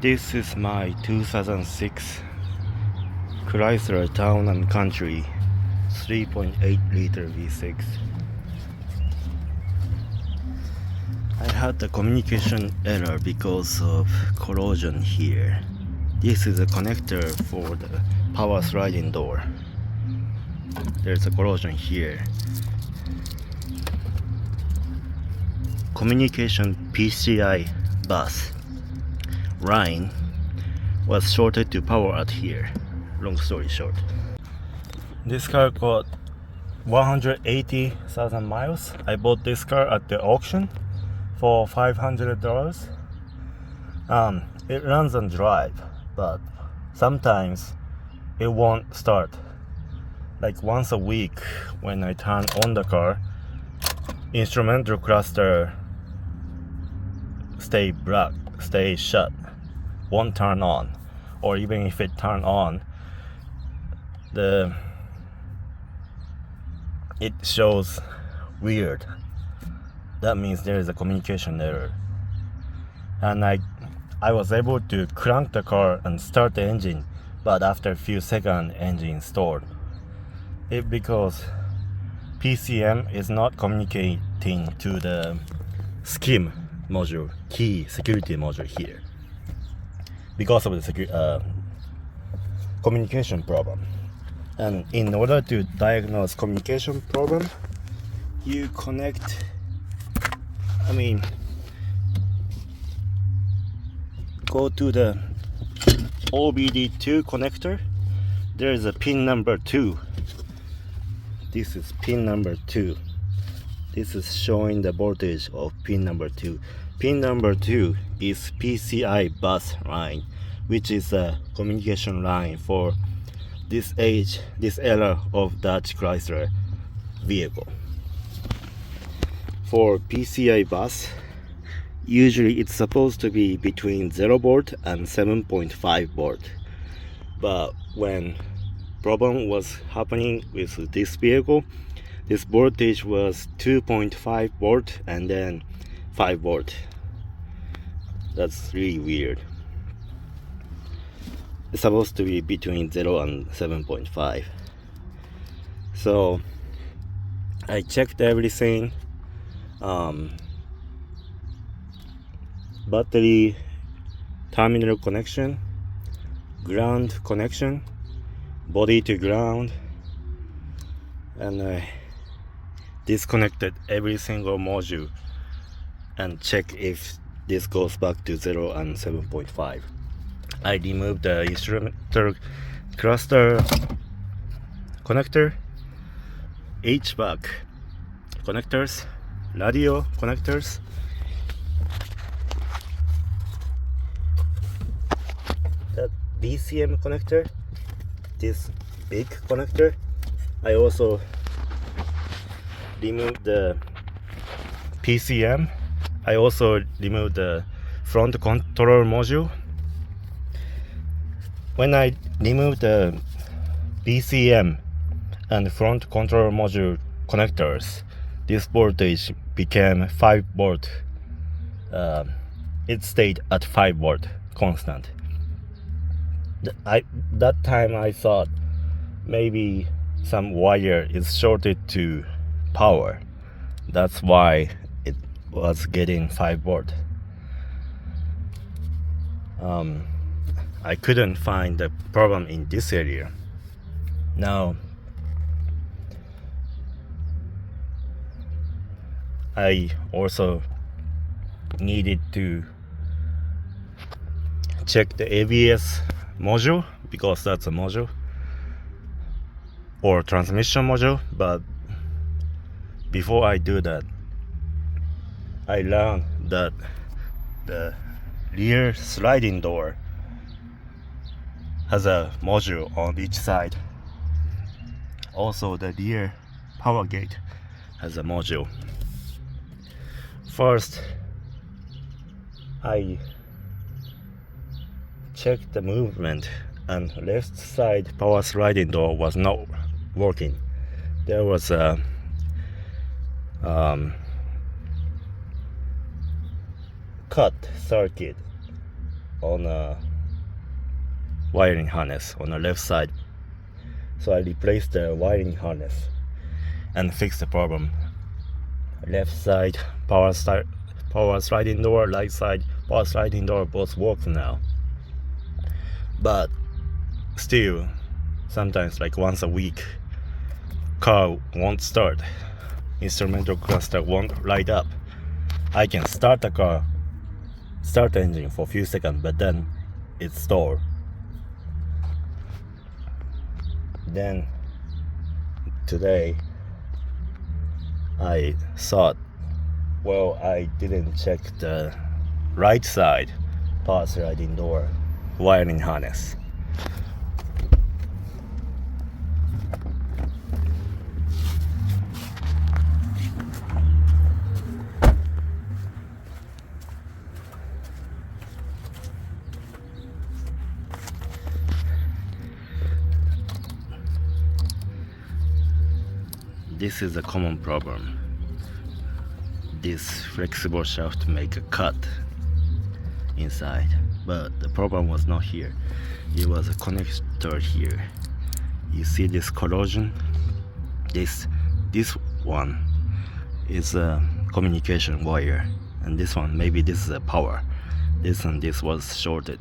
This is my 2006 Chrysler Town & Country 3.8 liter V6. I had the communication error because of corrosion here. This is a connector for the power sliding door. There's a corrosion here. Communication PCI bus line was shorted to power out here. Long story short, this car got 180,000 miles. I bought this car at the auction for $500. It runs on drive, but sometimes it won't start. Like once a week when I turn on the car, instrumental cluster stay shut, won't turn on, or even if it turn on, it shows weird. That means there is a communication error. And I was able to crank the car and start the engine, but after a few seconds engine stalled. It because PCM is not communicating to the SCIM module, key security module here, because of the communication problem. And in order to diagnose communication problem, you connect, go to the OBD2 connector. There is a pin number 2. This is pin number 2. This is showing the voltage of pin number 2. Pin number 2 is PCI bus line, which is a communication line for this era of Dodge Chrysler vehicle. For PCI bus, usually it's supposed to be between 0 volt and 7.5 volt. But when problem was happening with this vehicle, this voltage was 2.5 volt and then 5 volt. That's really weird. It's supposed to be between 0 and 7.5. So I checked everything. Battery terminal connection, ground connection, body to ground, and I disconnected every single module and check if this goes back to 0 and 7.5. I removed the instrumental cluster connector, HVAC connectors, radio connectors, that BCM connector, this big connector. I also removed the PCM. I also removed the front control module. When I removed the BCM and front control module connectors, this voltage became 5 volt. It stayed at 5 volt constant. That time I thought maybe some wire is shorted to power. That's why it was getting 5 volt. I couldn't find the problem in this area. Now I also needed to check the ABS module, because that's a module, or transmission module. But before I do that, I learned that the rear sliding door has a module on each side. Also, the rear power gate has a module. First, I checked the movement, and left side power sliding door was not working. There was a cut circuit on a wiring harness on the left side. So I replaced the wiring harness and fixed the problem. Left side power sliding door, right side power sliding door both work now. But still, sometimes like once a week, car won't start. Instrumental cluster won't light up. I can start the car, start the engine for a few seconds, but then it's stalled. Then today I thought, well, I didn't check the right side power sliding door wiring harness. This is a common problem. This flexible shaft make a cut inside, but the problem was not here. It was a connector here. You see this corrosion? This one is a communication wire, and this one, maybe this is a power. This and this was shorted.